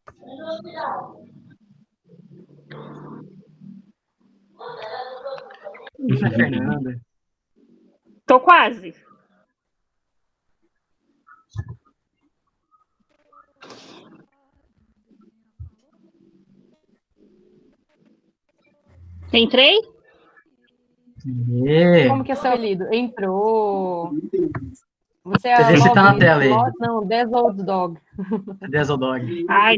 Isso é Fernanda. Tô quase. Entrei? Como que é seu apelido? Entrou. Você é Você vê se tá na Lovely tela aí. Slot? Não, Dazzled Dog. Diesel Dog. Ai.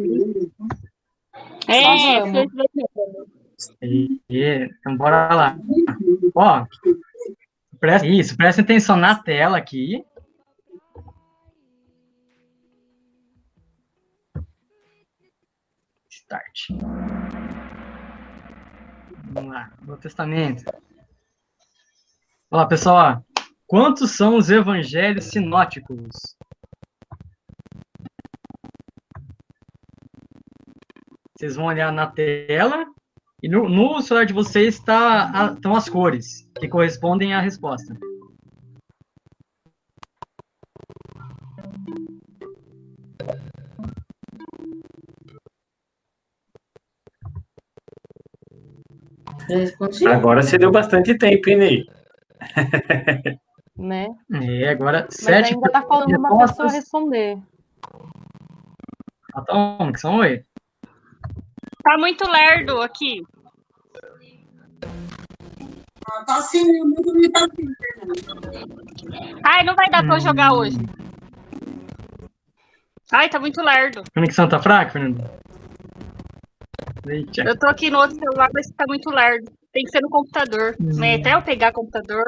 Nós vamos. Então, bora lá. Ó, presta atenção na tela aqui. Start. Vamos lá, Novo Testamento. Olá, pessoal. Quantos são os evangelhos sinóticos? Vocês vão olhar na tela e no celular de vocês estão as cores que correspondem à resposta. Já respondi? Agora você deu bastante tempo, hein, Ney? Né? Agora Mas 7 ainda tá faltando uma pessoa responder. Faltam que são 8. Tá muito lerdo aqui. Tá assim, muito me tá assim, Ai, não vai dar pra eu jogar hoje. Ai, tá muito lerdo. A conexão tá fraca, Fernando? Eita. Eu tô aqui no outro celular, mas tá muito lerdo. Tem que ser no computador. Né? Até eu pegar computador.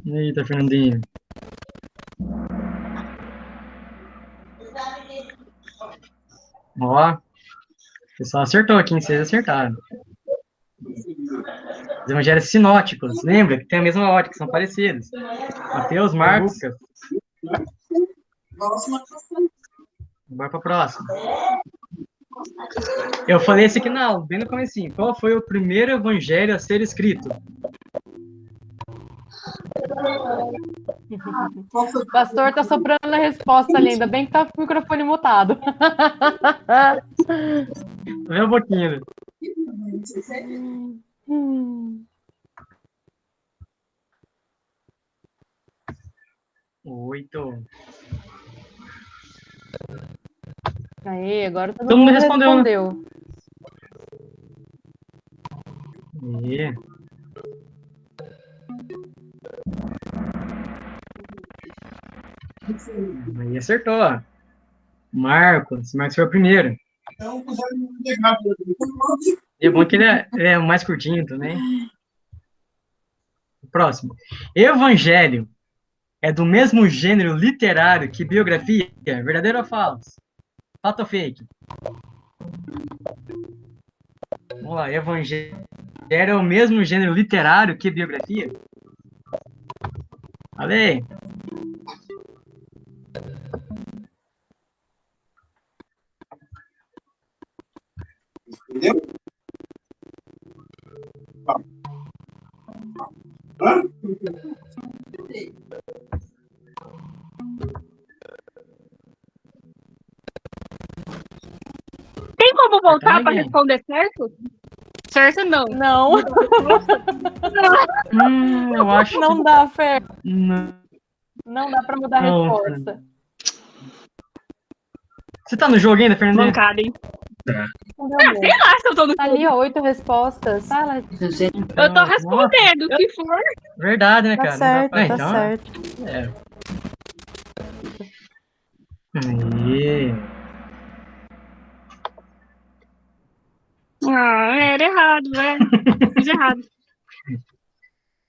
Eita, Fernandinho. Ó, o pessoal acertou aqui, hein? Vocês acertaram. Os evangelhos sinóticos, lembra que tem a mesma ótica, são parecidos. Mateus, Marcos, Lucas. Bora pra próxima. Eu falei esse aqui na aula, bem no comecinho. Qual foi o primeiro evangelho a ser escrito? O pastor tá soprando a resposta ali, ainda bem que tá com o microfone mutado. Vem um pouquinho. Oito. Aí, agora todo Todo mundo mundo respondeu, né? respondeu. Aí acertou, ó. Marcos foi o primeiro. E é bom que ele é o mais curtinho também. O próximo. Evangelho é do mesmo gênero literário que biografia? Verdadeiro ou falso? Fato ou fake? Vamos lá. Evangelho é o mesmo gênero literário que biografia? Falei. Entendeu? Tem como voltar para responder certo? Certo não. Não. Eu acho. Não dá, Fer. Não. Não dá pra mudar a Não, resposta. Você tá no jogo ainda, Fernando? Bancada, hein? Ah, sei lá se eu tô no Tá ali, ó, 8 respostas. Fala. Eu tô respondendo, o que for. Verdade, né, Tá cara? certo, Não dá pra- tá então, certo. É. Aí. Ah, era errado, né? Fiz errado.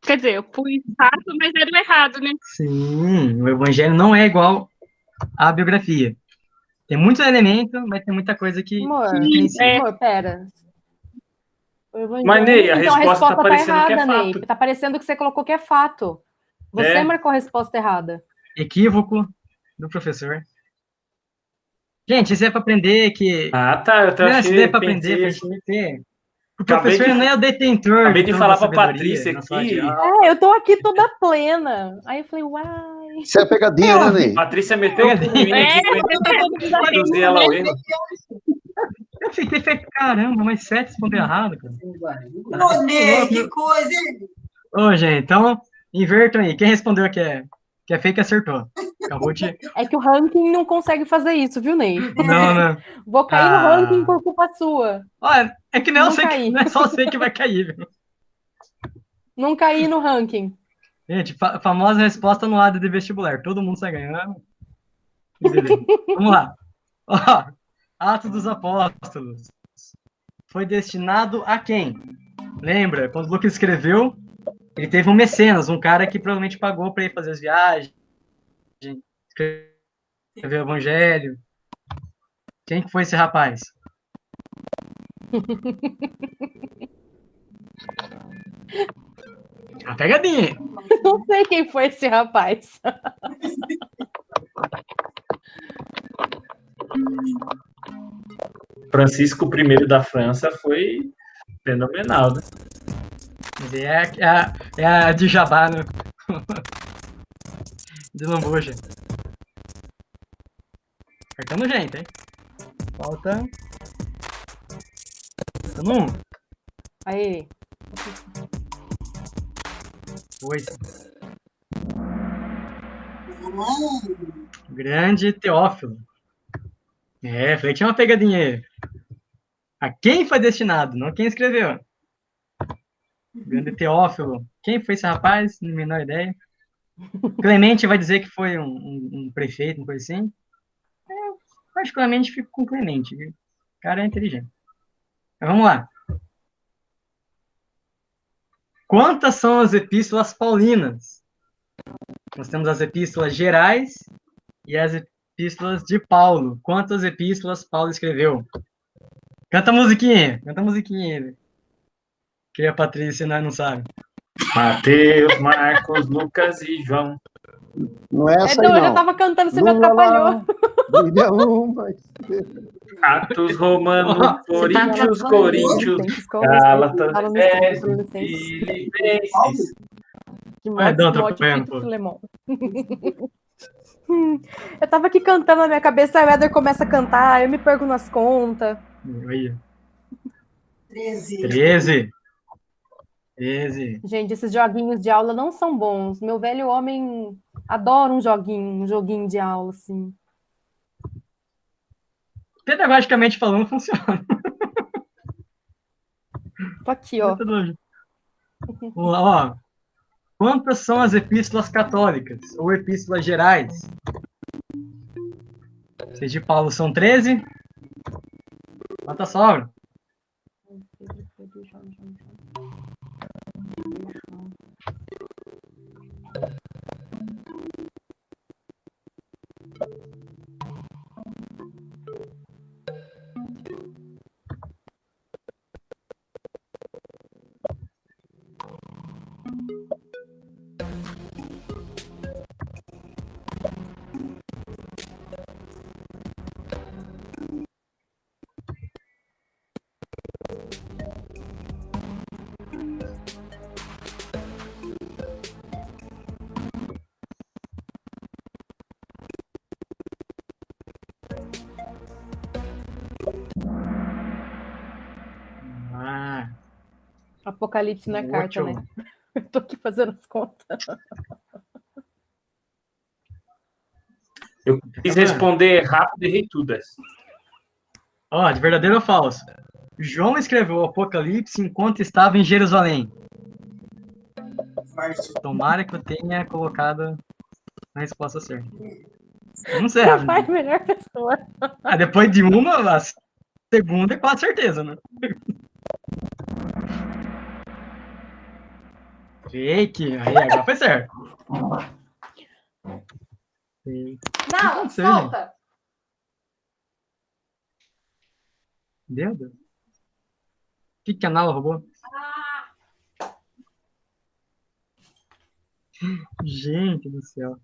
Quer dizer, eu pus fato, mas era o errado, né? Sim, o evangelho não é igual à biografia. Tem muitos elementos, mas tem muita coisa que Amor, diferencia. amor, pera. O evangelho- Mas, Ney, a então, resposta tá tá parecendo que é errada, Ney. fato. Tá parecendo que você colocou que é fato. Você É. marcou a resposta errada. Equívoco do professor. Gente, isso é pra aprender que... Ah, tá. Eu Não, isso daí é achei, pra aprender, pensei pra assim. gente ter... O Acabei professor de, não é o detentor acabei de de toda a falar pra sabedoria Patrícia na sala de aqui. aula. Eu tô aqui toda plena. Aí eu falei, uai. Isso é pegadinha, né, Ney? Patrícia meteu o pulo em mim aqui pra tá todo mundo eu induzir atento, ela né? ao erro. Eu fiquei, caramba, mas 7 respondeu errado, cara. Ô, Ney, que coisa, hein? Ô, gente, então, invertam aí. Quem respondeu que é fake acertou. Acabou de... É que o ranking não consegue fazer isso, viu, Ney? Não, não. Vou cair no ranking por culpa sua. Olha, é que não, Não sei que, caí. não é só você que vai cair, viu? Não caí no ranking. Gente, famosa resposta no lado de vestibular. Todo mundo sai ganhando. Beleza. Vamos lá. Ó, Atos dos Apóstolos. Foi destinado a quem? Lembra? Quando o Lucas escreveu, ele teve um mecenas, um cara que provavelmente pagou para ir fazer as viagens, escrever o evangelho. Quem que foi esse rapaz? Uma pegadinha. Não sei quem foi esse rapaz. Francisco I da França foi fenomenal, né? Mas é a de Jabá, né? De Lambuja. Acertando gente, hein? Falta um. Aí. 2. Grande Teófilo. Falei que tinha uma pegadinha aí. A quem foi destinado, não quem escreveu. Grande Teófilo. Quem foi esse rapaz? Não menor ideia. Clemente vai dizer que foi um prefeito, uma coisa assim. Eu, particularmente, fico com Clemente. O cara é inteligente. Mas vamos lá. Quantas são as epístolas paulinas? Nós temos as epístolas gerais e as epístolas de Paulo. Quantas epístolas Paulo escreveu? Canta a musiquinha. Canta a musiquinha. Que a Patrícia não sabe. Mateus, Marcos, Lucas e João. Não é essa Não, aí, eu já não. tava cantando, você me Lula atrapalhou. lá, brilha uma Atos, Romanos, Coríntios, Coríntios, Gálatas, Colossenses, Efésios, Filipenses. De Ah, não, Timóteo, atrapalhando, Tito, pô. Filemão. Eu tava aqui cantando na minha cabeça, aí o Éder começa a cantar, eu me perco nas contas. Aí. 13. 13. Gente, esses joguinhos de aula não são bons. Meu velho homem adora um joguinho de aula, assim. Pedagogicamente falando, funciona. Tô aqui, ó. Vamos lá, ó. Quantas são as epístolas católicas ou epístolas gerais? Vocês de Paulo são 13? Quantas sobram? Apocalipse na carta, né? Eu tô aqui fazendo as contas. Eu quis responder rápido e errei todas. Ó, de verdadeiro ou falso? João escreveu o Apocalipse enquanto estava em Jerusalém. Tomara que eu tenha colocado a resposta certa. Eu não sei. Vai, melhor pessoa. Depois de uma, a segunda é com certeza, né? Fake. Aí, agora foi certo. Não, solta! Meu Deus. O que a Nala roubou? Gente do céu.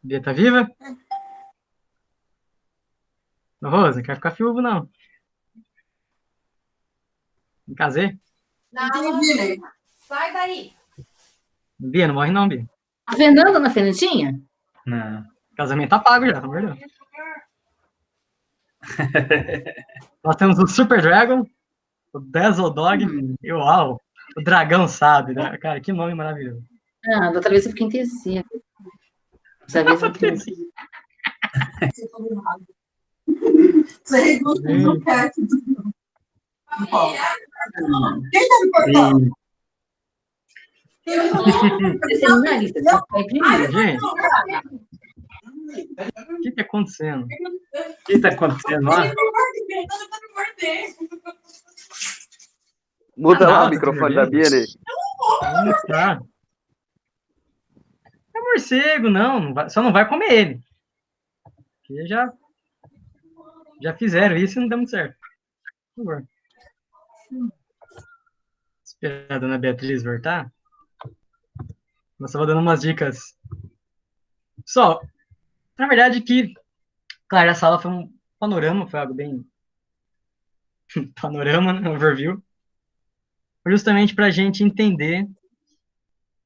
Bia tá viva? Ô, Rosa, não quer ficar viúvo, não. Me casei. Sai daí. Bia, não morre não, Bia. A Fernanda na Fernandinha? Não. Casamento tá pago já, pelo amor de Deus. Nós temos o Super Dragon, o Dazzle Dog e o Owl. O dragão sabe, né? Cara, que nome maravilhoso. Ah, da outra vez eu fiquei em terceiro. Dessa vez eu fiquei em terceiro. Gente, o que tá acontecendo? O que tá acontecendo lá? Muda lá o nada, microfone tá da Bia, né? Não tá. É morcego, não vai, só não vai comer ele. Porque já fizeram isso e não deu muito certo. Por favor. Esperar a dona Beatriz voltar. Nós estava dando umas dicas. Só, na verdade que, claro, a sala foi um panorama, foi algo bem panorama, né, overview. Foi justamente para a gente entender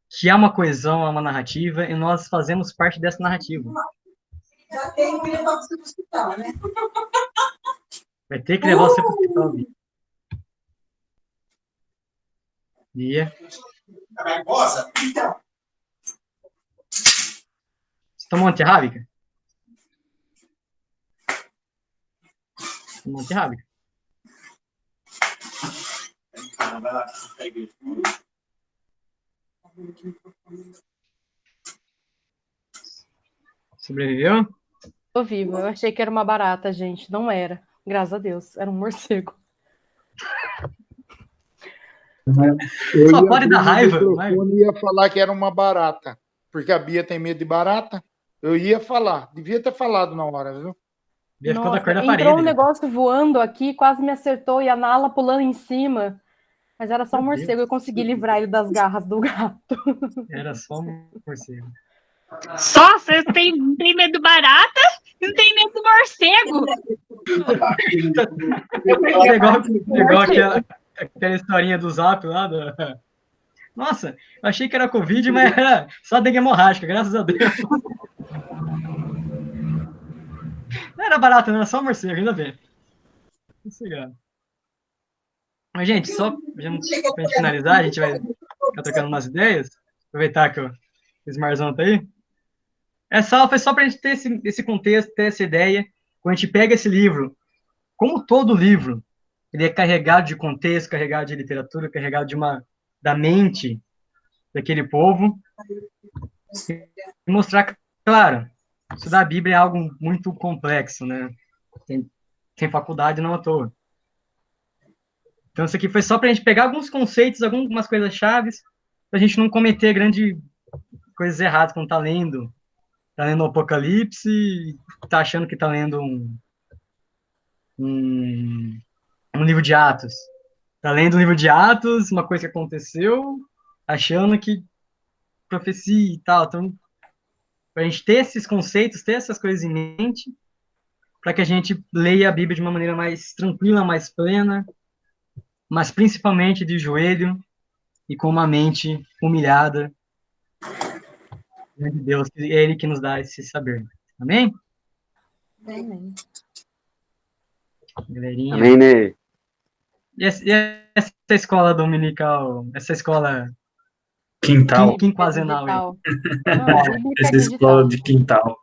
que há uma coesão, há uma narrativa, e nós fazemos parte dessa narrativa. Já tem que levar você para o hospital, né? Vai ter que levar você para o hospital, Bia. Bia. Rosa? Então. Você tomou antirrábica? Tomou antirrábica? Vai lá, pega. Sobreviveu? Tô viva. Eu achei que era uma barata, gente. Não era. Graças a Deus. Era um morcego. Só pode dar raiva. Eu ia falar que era uma barata. Porque a Bia tem medo de barata. Eu ia falar. Devia ter falado na hora, viu? Bia ficou da Nossa, cor da entrou parede. um negócio voando aqui, quase me acertou, e a Nala pulando em cima. Mas era só um Meu morcego, Deus. eu consegui livrar ele das garras do gato. Era só um morcego. Só você tem medo barata e não tem medo do morcego. Igual aquela historinha do Zap lá. Nossa, eu achei que era Covid, mas era só dengue hemorrágica, graças a Deus. Não era barato, não, era só morcego, ainda bem. Sossegado. Mas, gente, só pra gente finalizar, a gente vai ficar trocando umas ideias. Aproveitar que o Smarzão tá aí. Foi só pra gente ter esse contexto, ter essa ideia. Quando a gente pega esse livro, como todo livro, ele é carregado de contexto, carregado de literatura, carregado da mente daquele povo. E mostrar, claro, estudar a Bíblia é algo muito complexo, né? Tem faculdade não à toa. Então, isso aqui foi só para a gente pegar alguns conceitos, algumas coisas chaves, para a gente não cometer grandes coisas erradas quando tá lendo o Apocalipse e tá achando que tá lendo um livro de Atos. Tá lendo um livro de Atos, uma coisa que aconteceu, achando que profecia e tal. Então, para a gente ter esses conceitos, ter essas coisas em mente, para que a gente leia a Bíblia de uma maneira mais tranquila, mais plena, mas principalmente de joelho e com uma mente humilhada de Deus, é Ele que nos dá esse saber. Amém? Amém. Galerinha. Amém, né? E essa escola dominical, essa escola quintal. Quinquazenal. Essa escola de quintal.